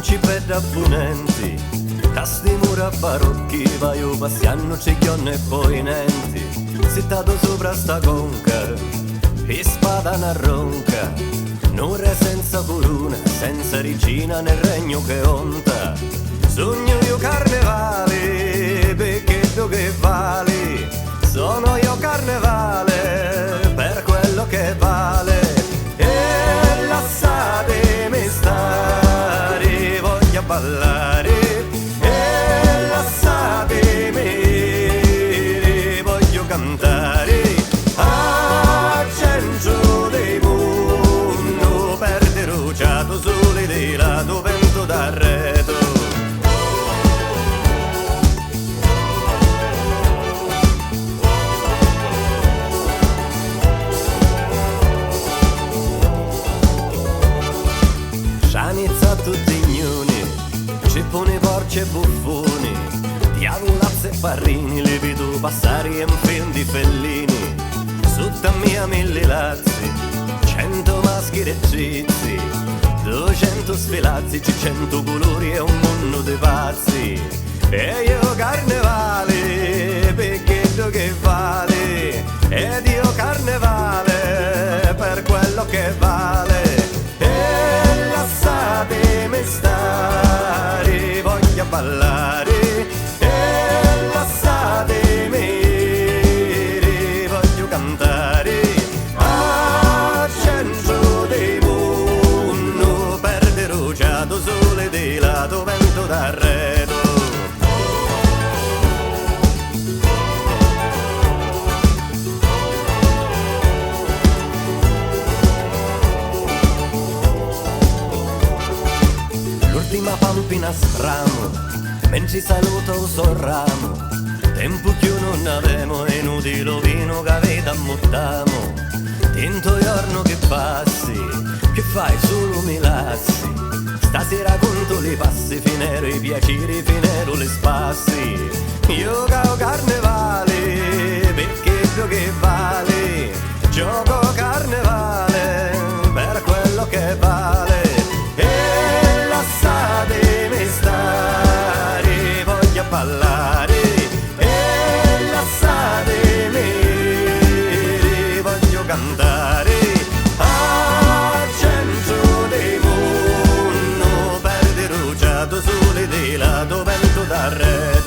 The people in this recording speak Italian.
principe d'abunenti, tasti mura barocchi, vai passiano ciglione e poi nenti, sittato sopra sta conca, e spada una ronca, nure senza corona, senza regina nel regno che onta, sogno io carnevale, perché tu che vali, sono io carnevale, per quello che vale, e lasciatemi stare, voglio ballare, e lasciatemi, voglio cantare, a centro dei mondo, perde rugiato sole di lato, vento d'arredo. Scianizza tutti ignoni, cipponi, porci e buffoni, diavolazze e parrini, li vedo passare in film di Fellini, sutta mia mille lazzi, 100 maschere e zizi, 200 sfilazzi, 100 colori e un mondo di pazzi, e io carnevale, perché tu che vale, ed io carnevale, per quello che vale, e lasciatemi stare, voglio ballare, e lasciatemi, voglio cantare, a centro dei mondo, perde rugiato sole di lato, vento d'arredo. L'ultima pampina stramo, mentre saluto sul ramo, tempo che non avemo, è inutile vino che avete ammuttamo, tinto giorno che passi, che fai solo mi lassi, stasera conto li passi, finero i piaceri, finero le spassi, io cao carnevale, perché tu che vale, gioco carnevale, per quello che vale, e lasciatemi stare, voglio ballare, e lasciatemi, voglio cantare, a centro dei mondo, perde rugiato sole di lato, vento d'arredo.